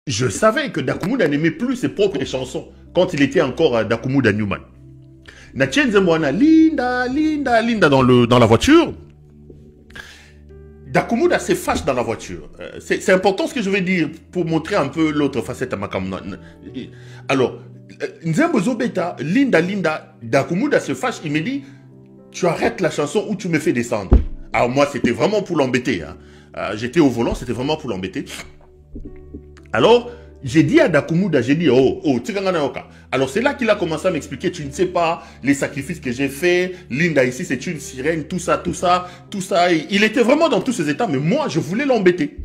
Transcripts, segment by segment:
Je savais que Dakumuda n'aimait plus ses propres chansons quand il était encore Dakumuda Newman. Natchenze Mwana, Linda, Linda, Linda dans la voiture. Dakumuda se fâche dans la voiture. C'est important ce que je vais dire pour montrer un peu l'autre facette à Makamuna. Alors, Nzembo Zobeta, Linda, Linda, Dakumuda se fâche, il me dit, tu arrêtes la chanson ou tu me fais descendre. Alors moi, c'était vraiment pour l'embêter. Hein. J'étais au volant, c'était vraiment pour l'embêter. Alors, j'ai dit à Dakumuda, j'ai dit, oh, Tiganganaoka. Alors c'est là qu'il a commencé à m'expliquer, tu ne sais pas les sacrifices que j'ai faits, Linda ici c'est une sirène, tout ça, tout ça, tout ça. Et il était vraiment dans tous ces états, mais moi je voulais l'embêter.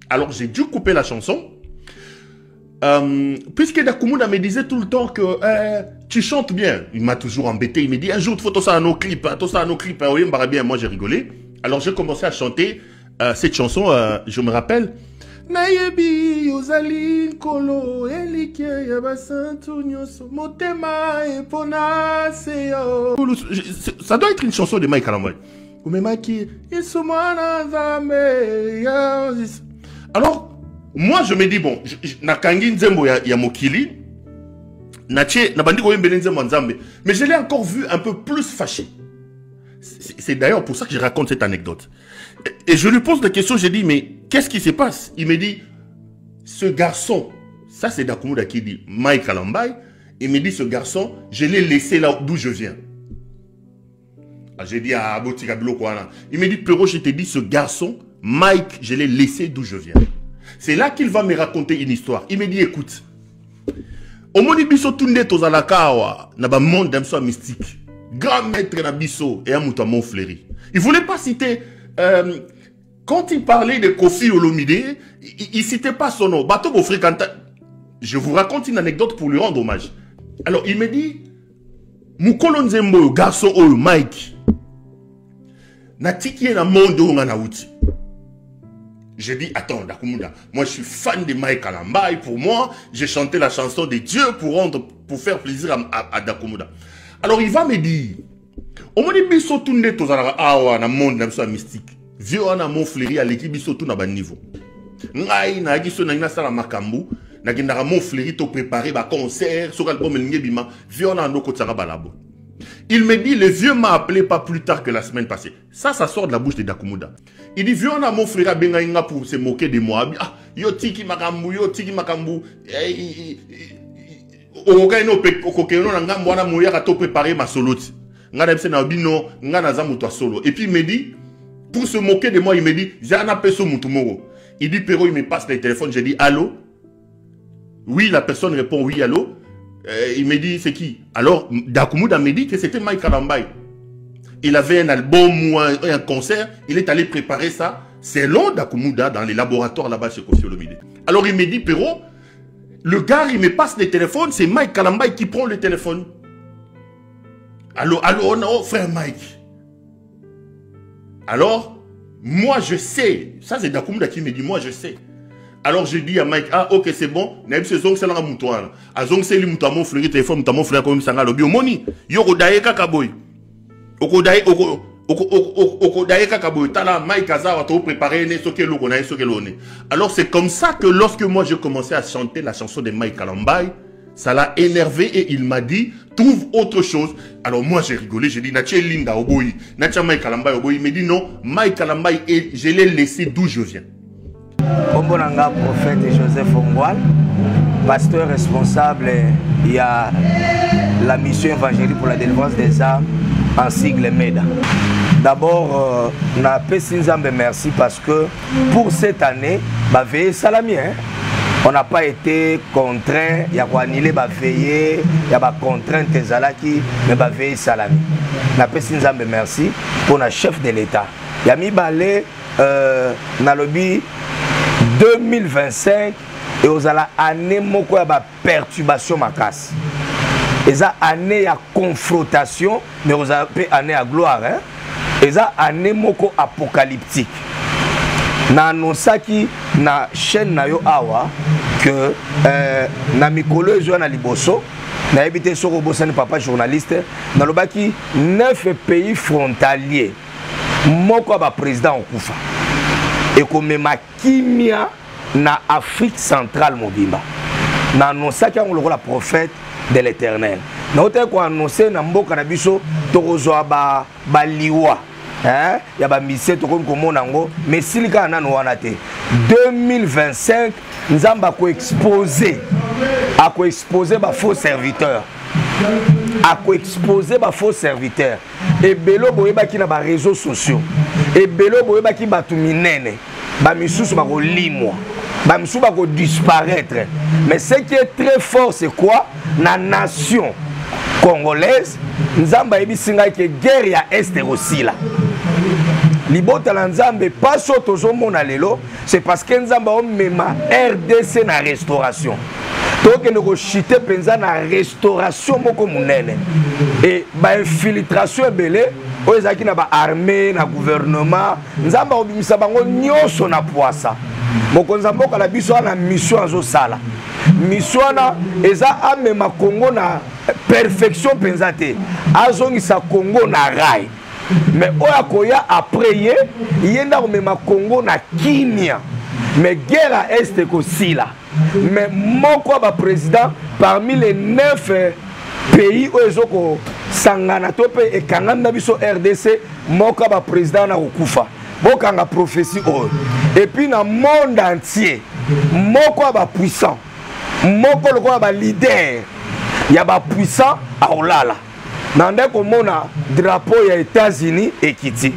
Alors j'ai dû couper la chanson. Puisque Dakumuda me disait tout le temps que tu chantes bien, il m'a toujours embêté, il me dit un jour il faut tout ça à nos clips, oui, bien, moi j'ai rigolé. Alors j'ai commencé à chanter cette chanson, je me rappelle. Nayebi yozali kolo elike yabasantu nyoso motema epona seyo. Ça doit être une chanson de Mike Kalambai. Alors moi je me dis bon, nakangi nzembo ya mokili nache nabandi ko yembele nzembo nzambe, mais je l'ai encore vu un peu plus fâché. C'est d'ailleurs pour ça que je raconte cette anecdote. Et je lui pose la question, j'ai dit, mais qu'est-ce qui se passe? Il me dit, ce garçon, ça c'est Dakumuda qui dit, Mike Kalambai, il me dit, ce garçon, je l'ai laissé là d'où je viens. J'ai dit, ah, Botikabilo quoi. Il me dit, Pero, je t'ai dit, ce garçon, Mike, je l'ai laissé d'où je viens. C'est là qu'il va me raconter une histoire. Il me dit, écoute, au moni biso tunde tozalakawa, na ba monde d'un soir mystique. Grand maître Nabiso et un mouton fleuri. Il ne voulait pas citer. Quand il parlait de Kofi Olomide, il ne citait pas son nom. Bato fréquenta. Je vous raconte une anecdote pour lui rendre hommage. Alors il me dit, Mukolo Nzembo, garçon Oyo, Mike, Natiki na monde où on a outi. J'ai dit, attends, Dakumuda, moi je suis fan de Mike Kalambai. Pour moi, j'ai chanté la chanson de Dieu pour faire plaisir à Dakumuda. Alors il va me dire, au moins biso tunde tozala awa na monde na so mystique. Vieux na mon fleuri à l'équipe biso tout na ba niveau. Ngai na giso na ina sala makambu, na ginda mon fleuri to préparer ba concert, so album linge bima, vieux na ndoko tsara balabo. Il me dit, le vieux m'a appelé pas plus tard que la semaine passée. Ça sort de la bouche de Dakumuda. Il dit, vieux na mon fleuri a benga inga pour se moquer de moi. Ah, yo tiki makambu, yo tiki makambu. Préparer ma solo. Et puis il me dit, pour se moquer de moi, il me dit, il dit, Pero, il me passe le téléphone. J'ai dit, allô? Oui, la personne répond, oui, allô? Il me dit, c'est qui? Alors, Dakumuda me dit que c'était Mike Kalambai. Il avait un album ou un concert. Il est allé préparer ça. C'est long, Dakumuda, dans les laboratoires là-bas chez Kofi Olomide. Alors il me dit, Pero, le gars, il me passe le téléphone, c'est Mike Kalambai qui prend le téléphone. Allô, oh, frère Mike. Alors, moi je sais, ça c'est Dakumuda qui me dit, moi je sais. Alors je dis à Mike, ah ok c'est bon, n'a pas besoin de ça mon toit. Azong c'est lui mon frère téléphone, mon frère comme ça ngalo biomoni. Yo kodaye kakaboy. Okodaye kakaboy. Tala Mike Azawa to préparer ne soke loko na soke lone. Alors c'est comme ça que lorsque moi je commençais à chanter la chanson de Mike Kalambai, ça l'a énervé et il m'a dit, trouve autre chose. Alors moi j'ai rigolé, j'ai dit, Natche Linda Oboyi, Natche Mike Kalambai Oboyi. Il me dit non, Mike Kalambai, et je l'ai laissé d'où je viens. Ombonanga, prophète Joseph Ongwal, pasteur responsable, il y a la mission évangélique pour la délivrance des âmes en sigle MEDA. D'abord, na Pessinzambe merci parce que pour cette année, bah veillez salami, hein. On n'a pas été contraint, il y a annuler, bah veiller, il y a contrainte zalaki, mais bah veiller salami. Na Pessinzambe merci pour le chef de l'État. Il y a mis balé na lobby 2025 et aux année moko ya perturbation makas. Et ça année ya confrontation mais aux année à gloire hein. Et ça année moko apocalyptique. Na annoncaki na chaîne na yo awa que na mikolo zo na liboso na ebité soko bosani papa journaliste na lobaki 9 pays frontaliers moko ba président okufa. Et comme ma kimia na Afrique centrale mobimba. Na annonça qu'il y a le prophète de l'Éternel. Na ote ko annoncer na mboka na biso tokozwa ba liwa. Hein? Il y a ba mission to ko mona ngo mais silika na no wana te. 2025 nzamba ko exposer ba faux serviteurs. A ko exposer ba faux serviteurs. Et belo boyeba ki na ba réseaux sociaux. Et belo boyeba ki batu minene. Ba misusu ba ko limwa. Ba misusu ba ko disparaître. Mais ce qui est très fort c'est quoi? La nation congolaise, nzamba ebisinga ke guerre ya este aussi là. Libota la nzambe pas sotozo mona lelo, c'est parce que nzamba o mema RDC na restauration. Donc nous rechuter penza na restauration moko munene. Et ba infiltration belé oyezaki na ba armée na gouvernement, nzamba obimisa bango nyoso na poasa. Moko nzamboka la biso na mission azo sala. Mission na eza amema Congo na perfection penzate azongisa Congo na rai mais oya koya après yenda komema Congo na kimia mais guerre à est kosila mais moko ba président parmi les 9 pays où ezoko sangana tope e kangana biso RDC moko ba président na kokufa bokanga prophétie et puis na monde entier moko ba puissant moko lokola ba leader ya ba puissant a olala nande ko mona drapeau ya États-Unis ekiti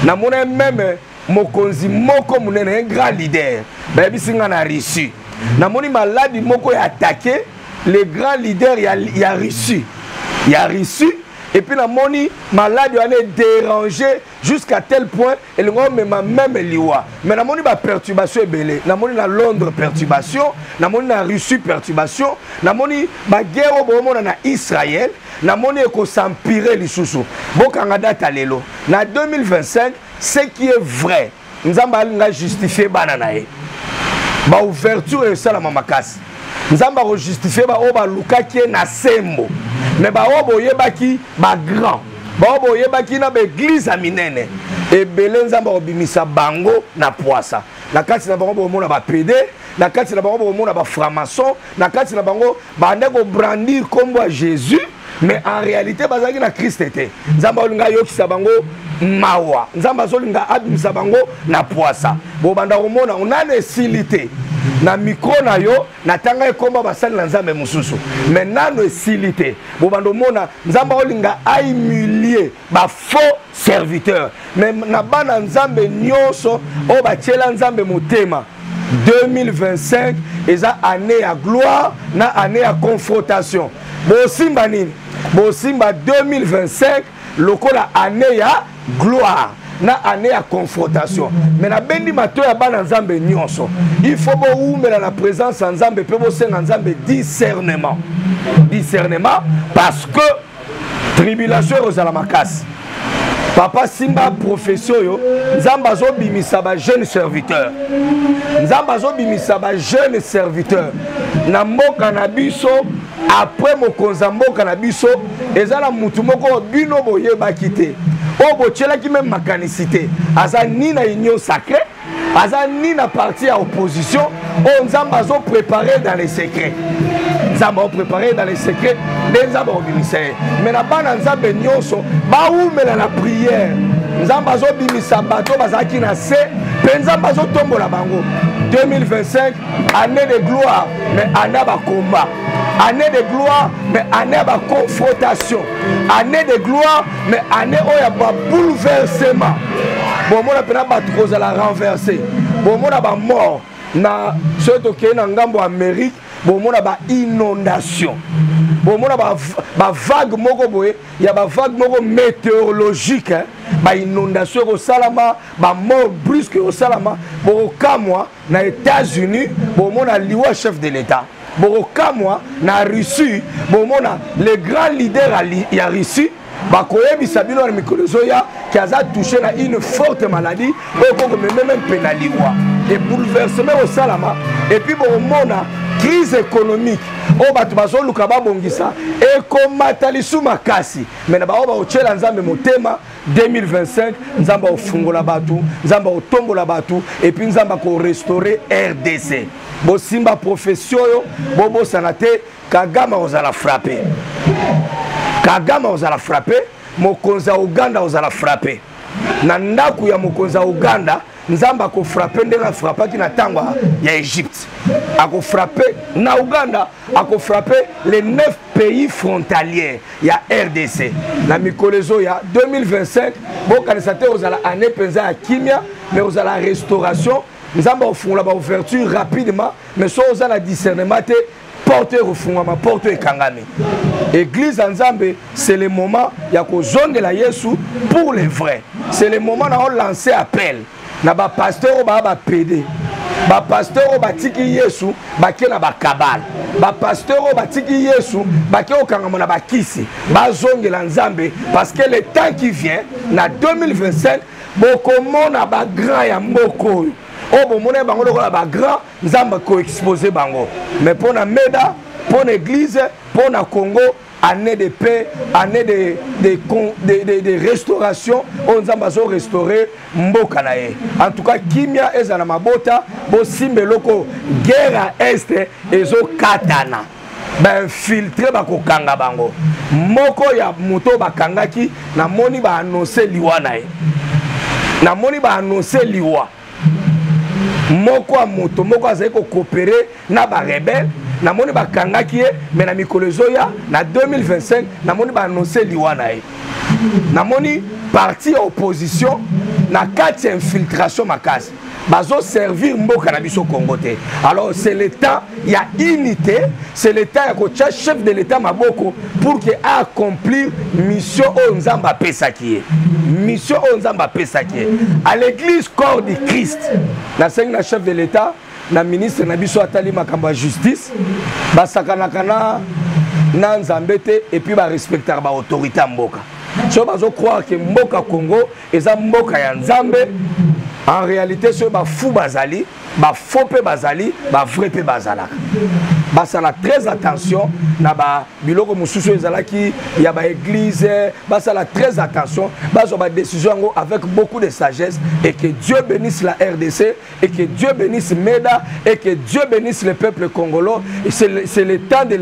na mona même mokonzi moko munene un grand leader ba bisinga na Russie na moni maladi moko ya attaquer les grands leaders ya Russie et puis la moni malade on est dérangé jusqu'à tel point et le même liwa mais la moni ba perturbation belé la moni na Londres perturbation la moni na Russie perturbation la moni ba guerre au na Israël la moni ko s'empirer lisusu bokanga data lelo na 2025 ce qui est vrai nzamba nga justifier bananae ba ouverture et ça la mamakasi nzamba ko justifier ba o ba luka ki na sembo mais ba obo yebaki ba grand ba obo yebaki na ba église aminene et belé nzamba obimisa bango na poasa na kati na bango bomona ba PD na kati na bango bomona ba franc-maçon na kati na bango ba ndeko brandir kombo à Jésus mais en réalité bazaki na Christ était nzamba olinga yokisa bango mawa nzamba zolinga abimisa bango na poasa bo banda komona on a nécessité na micro na yo na tanga ekomba basali na nzambe mususu mais nano esilité bo bando mona nzamba olinga a humilier ba faux serviteur mais na bana nzambe nyonso o ba tiela nzambe motema 2025 eza année ya gloire na année ya confrontation bo simba nini bo simba 2025 lokola année ya gloire na année à confrontation mais na bendi mato ya bana nzambe nyonso il faut bo umela na présence nzambe pe bo senga nzambe discernement parce que tribulation rozala makasi papa simba profession yo nzamba zo bimisa ba jeune serviteur na mboka na biso après mokonza mboka na biso ezala mutu moko bino boyeba kite o bochela ki même makanicité aza ni na union sacrée aza ni na parti à opposition o nzamba zo préparer dans les secrets nzamba o préparer dans les secrets des nzamba o bimisa mais na bana nzambe nyonso ba umela na prière nzamba zo bimisa bato bazaki na se penza bazo tombola bango 2025 année de gloire mais année ba combat année de gloire mais année ba confrontation année de gloire mais année oya ba bouleversement bon mona pena ba troza la renverser bon mona ba mort na soto ke na ngambo Amérique bon mona ba inondation bon mona ba vague moko boye ya ba vague moko météorologique ba inondation au salama ba mort brusque au salama bon kamwa na États-Unis bon mona liwa chef de l'État Borokamwa na Russie bomona les grands leaders ya Russie bakoyebisa bino na mikolo zoya qui a touché na une forte maladie et même pénaliwa et bouleversement au salama et puis bomona crise économique o bato bazoluka babongisa ekomata lisu makasi me na bao baotyela nzambe motema 2025 nzambe ofungola bato nzambe otombola bato epuis nzambe akorestaurer RDC bosimba profession oyo bobosana te Kagame ozala frappé Kagame ozala frappé mokonzi ya Uganda ozala frappé na ndaku ya mokonzi ya Uganda nzamba ako frappé ndenge afrappaki na ntango ya Égypte ako frappé na Uganda ako frappé les 9 pays frontaliers ya RDC na mikolezo ya 2025 bokanisa te ozala année penza ya kimia mais ozala restauration nzamba ofungola ba ouverture rapidement mais so ozala discernement te porte refungama porte ekangami église nzambe c'est le moment ya kozongela Yesu pour les vrais c'est le moment na on lancer appel na ba pasteur ba PD ba pasteur batiki Yesu bake na ba kabal ba pasteur batiki Yesu bake okangama na bakisi bazongela nzambe parce que le temps qui vient na 2025 bokomona ba grand ya mboko o bomona bango lokola ba grand nzamba ko exposer bango mais pour na Meda pour l'église pour na Congo année de paix année de restauration on nzamba zo restaurer mboka na ye en tout cas kimia ezana mabota bo simbeloko guerre à est ezo katana ba infiltrer ba kokanga bango moko ya moto bakangaki na moni ba annoncer liwa na ye na moni ba annoncer liwa moko a moto moko azali ko coopérer na ba rebelle na moni ba kangaki ye mais na mikolezo ya na 2025 na moni ba annoncer liwana ye na moni parti opposition na 4 infiltration makasi bazo servir mboka na biso Congo te alors c'est le temps il y a unité c'est le temps ya ko chef de l'état maboko pour que accomplir mission o nzamba pesaki mission o nzamba pesaki à l'église corps du Christ na sengi na chef de l'état na ministre na biso atali makambo ya justice basakanaka na nzambe te et puis ba respecter ba autorité mboka so bazo croire que mboka Congo eza mboka ya nzambe en réalité ce ba fou bazali ba faux pe bazali ba vrai pe bazalaka basala très attention na ba biloko mususu ezalaki ya ba église basala très attention bazo ba décision avec beaucoup de sagesse et que Dieu bénisse la RDC et que Dieu bénisse Meda et que Dieu bénisse le peuple congolais et c'est le temps de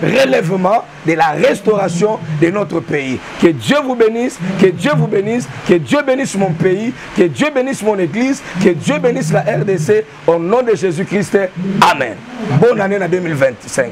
relèvement de la restauration de notre pays. Que Dieu vous bénisse, que Dieu vous bénisse, que Dieu bénisse mon pays, que Dieu bénisse mon église, que Dieu bénisse la RDC au nom de Jésus-Christ. Amen. Bonne année en 2025.